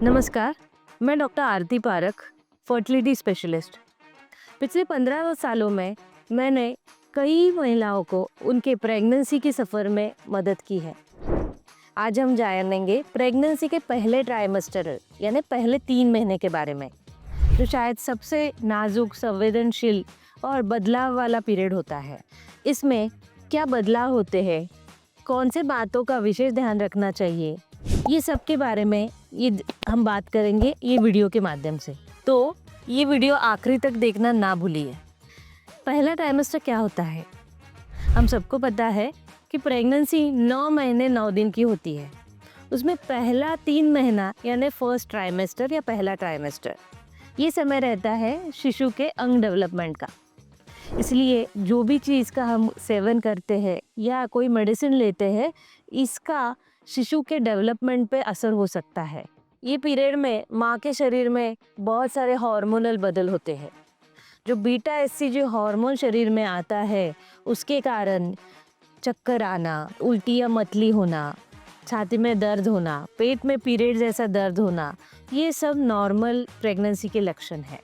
नमस्कार, मैं डॉक्टर आरती Parakh, fertility specialist. पिछले 15 सालों में मैंने कई महिलाओं को उनके प्रेगनेंसी के सफ़र में मदद की है। आज हम जानेंगे प्रेगनेंसी के पहले ट्राइमेस्टर यानी पहले 3 महीने के बारे में, जो शायद सबसे नाजुक, संवेदनशील और बदलाव वाला पीरियड होता है। इसमें क्या बदलाव होते हैं, कौन से बातों का विशेष ध्यान रखना चाहिए, ये सब के बारे में हम बात करेंगे ये वीडियो के माध्यम से। तो ये वीडियो आखिरी तक देखना ना भूलिए। पहला ट्राइमेस्टर क्या होता है? हम सबको पता है कि प्रेगनेंसी 9 महीने 9 दिन की होती है। उसमें पहला 3 महीना यानी फर्स्ट ट्राइमेस्टर या पहला ट्राइमेस्टर, ये समय रहता है शिशु के अंग डेवलपमेंट का। इसलिए जो भी चीज़ का हम सेवन करते हैं या कोई मेडिसिन लेते हैं, इसका शिशु के डेवलपमेंट पे असर हो सकता है। ये पीरियड में माँ के शरीर में बहुत सारे हार्मोनल बदल होते हैं। जो बीटा एससीजी हार्मोन शरीर में आता है, उसके कारण चक्कर आना, उल्टी या मतली होना, छाती में दर्द होना, पेट में पीरियड जैसा दर्द होना, ये सब नॉर्मल प्रेगनेंसी के लक्षण हैं।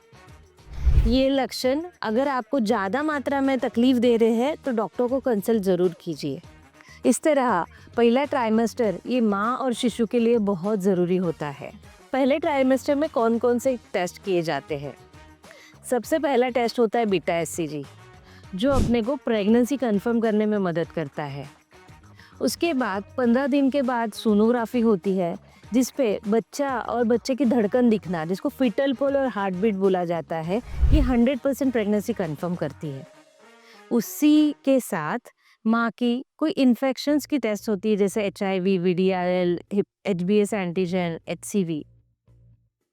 ये लक्षण अगर आपको ज़्यादा मात्रा में तकलीफ दे रहे हैं तो डॉक्टर को कंसल्ट ज़रूर कीजिए। इस तरह पहला ट्राइमेस्टर ये माँ और शिशु के लिए बहुत ज़रूरी होता है। पहले ट्राइमेस्टर में कौन कौन से टेस्ट किए जाते हैं? सबसे पहला टेस्ट होता है बीटा एससीजी, जो अपने को प्रेगनेंसी कंफर्म करने में मदद करता है। उसके बाद 15 दिन के बाद सोनोग्राफी होती है, जिस पे बच्चा और बच्चे की धड़कन दिखना, जिसको फीटल पोल और हार्ट बीट बोला जाता है, ये 100% प्रेगनेंसी कंफर्म करती है। उसी के साथ माँ की कोई इन्फेक्शंस की टेस्ट होती है, जैसे HIV, VDRL, HBS antigen, HCV।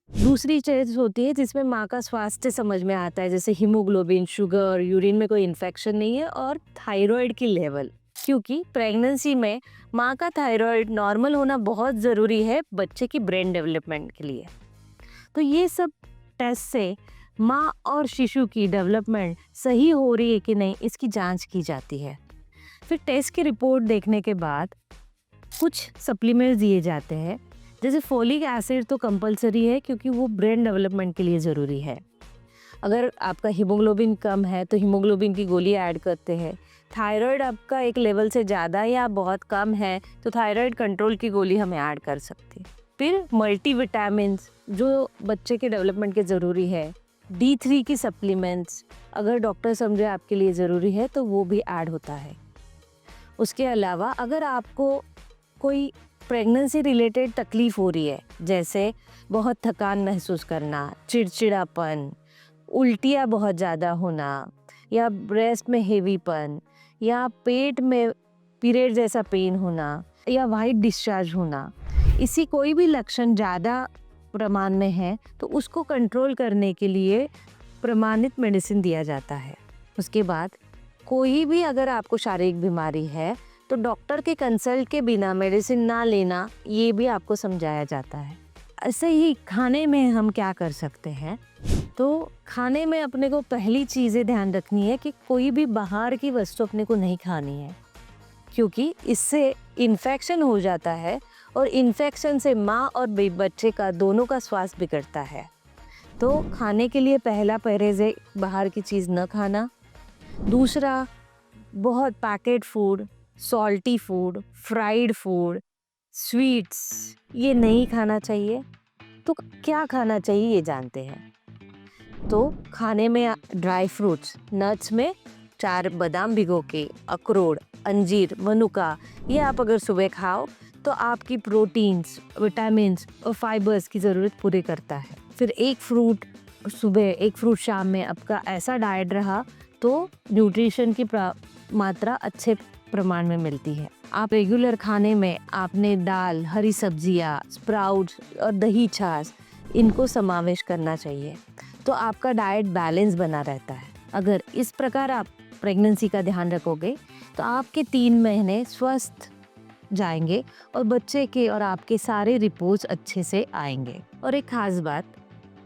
दूसरी टेस्ट होती है जिसमें माँ का स्वास्थ्य समझ में आता है, जैसे हीमोग्लोबिन, शुगर, यूरिन में कोई इन्फेक्शन नहीं है और थायराइड की लेवल, क्योंकि प्रेगनेंसी में माँ का थायराइड नॉर्मल होना बहुत ज़रूरी है बच्चे की ब्रेन डेवलपमेंट के लिए। तो ये सब टेस्ट से माँ और शिशु की डेवलपमेंट सही हो रही है कि नहीं, इसकी जांच की जाती है। फिर टेस्ट की रिपोर्ट देखने के बाद कुछ सप्लीमेंट्स दिए जाते हैं, जैसे फोलिक एसिड तो कंपलसरी है क्योंकि वो ब्रेन डेवलपमेंट के लिए ज़रूरी है। अगर आपका हीमोग्लोबिन कम है तो हीमोग्लोबिन की गोली ऐड करते हैं। थायराइड आपका एक लेवल से ज़्यादा या बहुत कम है तो थायराइड कंट्रोल की गोली हमें ऐड कर सकते हैं। फिर मल्टीविटामिन्स जो बच्चे के डेवलपमेंट के ज़रूरी है, D3 की सप्लीमेंट्स अगर डॉक्टर समझे आपके लिए ज़रूरी है तो वो भी ऐड होता है। उसके अलावा अगर आपको कोई प्रेगनेंसी रिलेटेड तकलीफ़ हो रही है, जैसे बहुत थकान महसूस करना, चिड़चिड़ापन, उल्टियाँ बहुत ज़्यादा होना, या ब्रेस्ट में हेवीपन, या पेट में पीरियड जैसा पेन होना, या वाइट डिस्चार्ज होना, इसी कोई भी लक्षण ज़्यादा प्रमाण में है तो उसको कंट्रोल करने के लिए प्रमाणित मेडिसिन दिया जाता है। उसके बाद कोई भी अगर आपको शारीरिक बीमारी है तो डॉक्टर के कंसल्ट के बिना मेडिसिन ना लेना, ये भी आपको समझाया जाता है। ऐसे ही खाने में हम क्या कर सकते हैं? तो खाने में अपने को पहली चीज़ें ध्यान रखनी है कि कोई भी बाहर की वस्तु अपने को नहीं खानी है, क्योंकि इससे इन्फेक्शन हो जाता है और इन्फेक्शन से माँ और बच्चे का दोनों का स्वास्थ्य बिगड़ता है। तो खाने के लिए पहला परहेज़ है बाहर की चीज़ न खाना। दूसरा, बहुत packet food, salty food, fried food, sweets, ये नहीं खाना चाहिए। तो क्या खाना चाहिए ये जानते हैं। तो खाने में ड्राई फ्रूट्स, नट्स में 4 बादाम भिगो के, अखरोट, अंजीर, मनुका, ये आप अगर सुबह खाओ तो आपकी प्रोटीन्स, विटामिन्स और फाइबर्स की ज़रूरत पूरी करता है। फिर एक फ्रूट सुबह, एक फ्रूट शाम में आपका ऐसा डाइट रहा तो न्यूट्रिशन की मात्रा अच्छे प्रमाण में मिलती है। आप रेगुलर खाने में आपने दाल, हरी सब्जियाँ, स्प्राउट्स और दही छाछ, इनको समावेश करना चाहिए, तो आपका डाइट बैलेंस बना रहता है। अगर इस प्रकार आप प्रेगनेंसी का ध्यान रखोगे तो आपके 3 महीने स्वस्थ जाएंगे और बच्चे के और आपके सारे रिपोर्ट्स अच्छे से आएंगे। और एक खास बात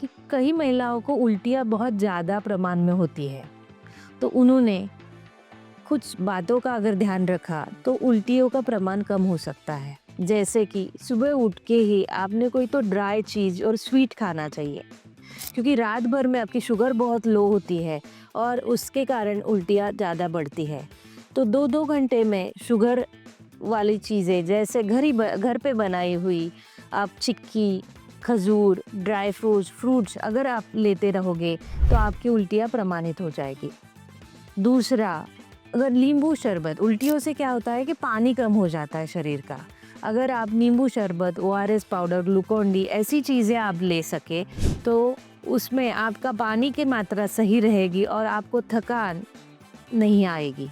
कि कई महिलाओं को उल्टियाँ बहुत ज़्यादा प्रमाण में होती है, तो उन्होंने कुछ बातों का अगर ध्यान रखा तो उल्टियों का प्रमाण कम हो सकता है। जैसे कि सुबह उठ के ही आपने कोई तो ड्राई चीज़ और स्वीट खाना चाहिए, क्योंकि रात भर में आपकी शुगर बहुत लो होती है और उसके कारण उल्टियाँ ज़्यादा बढ़ती है। तो 2-2 घंटे में शुगर वाली चीज़ें जैसे घर पे बनाई हुई आप चिक्की, खजूर, ड्राई फ्रूट्स अगर आप लेते रहोगे तो आपकी उल्टियाँ प्रमाणित हो जाएगी। दूसरा, अगर नींबू शरबत, उल्टियों से क्या होता है कि पानी कम हो जाता है शरीर का। अगर आप नींबू शरबत, ओआरएस पाउडर, ग्लूकोन डी ऐसी चीज़ें आप ले सके तो उसमें आपका पानी की मात्रा सही रहेगी और आपको थकान नहीं आएगी।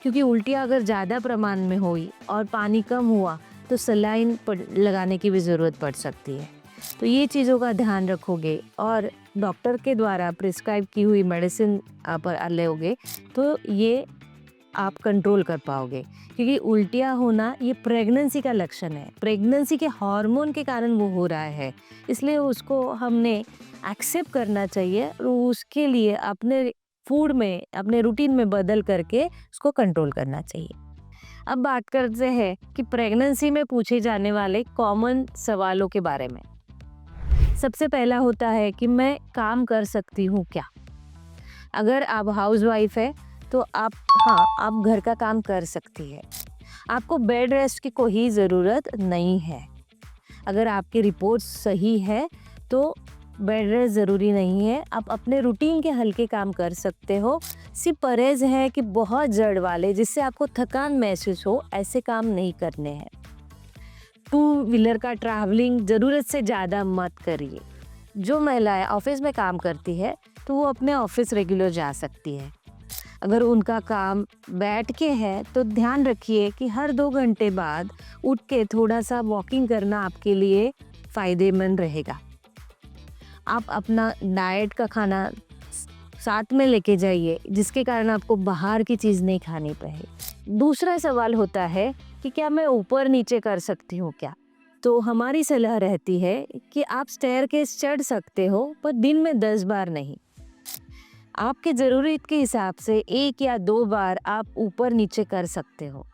क्योंकि उल्टियाँ अगर ज़्यादा प्रमाण में हुई और पानी कम हुआ तो सलाइन लगाने की भी ज़रूरत पड़ सकती है। तो ये चीज़ों का ध्यान रखोगे और डॉक्टर के द्वारा प्रिस्क्राइब की हुई मेडिसिन आप लोगे तो ये आप कंट्रोल कर पाओगे, क्योंकि उल्टियाँ होना ये प्रेगनेंसी का लक्षण है। प्रेगनेंसी के हार्मोन के कारण वो हो रहा है, इसलिए उसको हमने एक्सेप्ट करना चाहिए और उसके लिए अपने फूड में, अपने रूटीन में बदल करके उसको कंट्रोल करना चाहिए। अब बात करते हैं कि प्रेगनेंसी में पूछे जाने वाले कॉमन सवालों के बारे में। सबसे पहला होता है कि मैं काम कर सकती हूँ क्या? अगर आप हाउसवाइफ है तो आप घर का काम कर सकती है। आपको बेड रेस्ट की कोई ज़रूरत नहीं है। अगर आपकी रिपोर्ट सही है तो बेड रेस्ट ज़रूरी नहीं है, आप अपने रूटीन के हल्के काम कर सकते हो। सिर्फ परहेज़ है कि बहुत जड़ वाले जिससे आपको थकान महसूस हो ऐसे काम नहीं करने हैं। 2 व्हीलर का ट्रैवलिंग ज़रूरत से ज़्यादा मत करिए। जो महिलाएं ऑफिस में काम करती है तो वो अपने ऑफिस रेगुलर जा सकती है। अगर उनका काम बैठ के है तो ध्यान रखिए कि हर 2 घंटे बाद उठ के थोड़ा सा वॉकिंग करना आपके लिए फ़ायदेमंद रहेगा। आप अपना डाइट का खाना साथ में लेके जाइए, जिसके कारण आपको बाहर की चीज़ नहीं खानी पड़े। दूसरा सवाल होता है कि क्या मैं ऊपर नीचे कर सकती हूँ क्या? तो हमारी सलाह रहती है कि आप स्टेयरकेस चढ़ सकते हो, पर दिन में 10 बार नहीं। आपके ज़रूरत के हिसाब से 1 या 2 बार आप ऊपर नीचे कर सकते हो।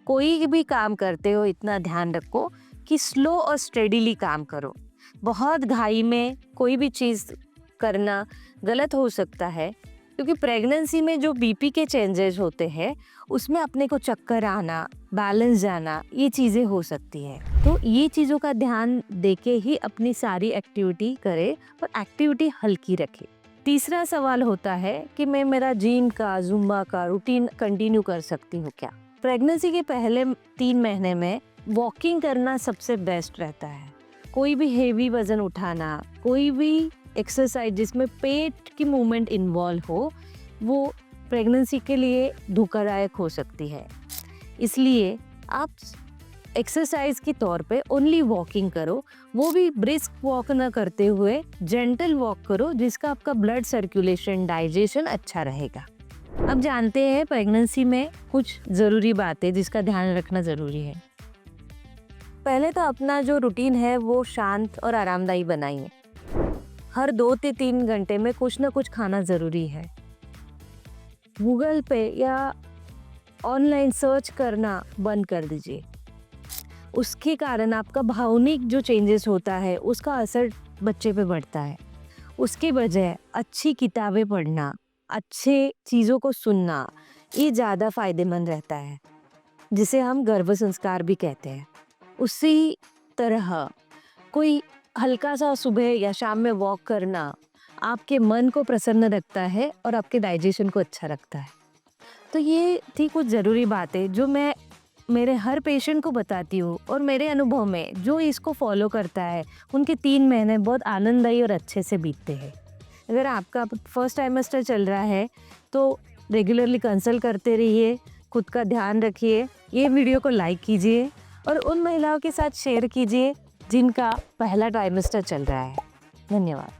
कोई भी काम करते हो इतना ध्यान रखो कि स्लो और स्टेडीली काम करो। बहुत घाई में कोई भी चीज़ करना गलत हो सकता है, क्योंकि प्रेगनेंसी में जो बीपी के चेंजेस होते हैं उसमें अपने को चक्कर आना, बैलेंस जाना, ये चीज़ें हो सकती है। तो ये चीज़ों का ध्यान देके ही अपनी सारी एक्टिविटी करे और एक्टिविटी हल्की रखे। तीसरा सवाल होता है कि मैं मेरा जिम का, जुम्बा का रूटीन कंटिन्यू कर सकती हूँ क्या? प्रेगनेंसी के पहले 3 महीने में वॉकिंग करना सबसे बेस्ट रहता है। कोई भी हेवी वजन उठाना, कोई भी एक्सरसाइज जिसमें पेट की मूवमेंट इन्वॉल्व हो, वो प्रेगनेंसी के लिए धोखादायक हो सकती है। इसलिए आप एक्सरसाइज के तौर पे ओनली वॉकिंग करो, वो भी ब्रिस्क वॉक ना करते हुए जेंटल वॉक करो, जिसका आपका ब्लड सर्कुलेशन, डाइजेशन अच्छा रहेगा। अब जानते हैं प्रेगनेंसी में कुछ ज़रूरी बातें जिसका ध्यान रखना ज़रूरी है। पहले तो अपना जो रूटीन है वो शांत और आरामदायी बनाइए। हर 2 से 3 घंटे में कुछ ना कुछ खाना ज़रूरी है। गूगल पे या ऑनलाइन सर्च करना बंद कर दीजिए। उसके कारण आपका भावनिक जो चेंजेस होता है उसका असर बच्चे पे बढ़ता है। उसके बजाय अच्छी किताबें पढ़ना, अच्छे चीज़ों को सुनना, ये ज़्यादा फायदेमंद रहता है, जिसे हम गर्भ संस्कार भी कहते हैं। उसी तरह कोई हल्का सा सुबह या शाम में वॉक करना आपके मन को प्रसन्न रखता है और आपके डाइजेशन को अच्छा रखता है। तो ये थी कुछ ज़रूरी बातें जो मैं मेरे हर पेशेंट को बताती हूँ, और मेरे अनुभव में जो इसको फॉलो करता है उनके 3 महीने बहुत आनंददायी और अच्छे से बीतते हैं। अगर आपका फर्स्ट ट्राइमेस्टर चल रहा है तो रेगुलरली कंसल्ट करते रहिए, खुद का ध्यान रखिए, ये वीडियो को लाइक कीजिए और उन महिलाओं के साथ शेयर कीजिए जिनका पहला ट्राइमेस्टर चल रहा है। धन्यवाद।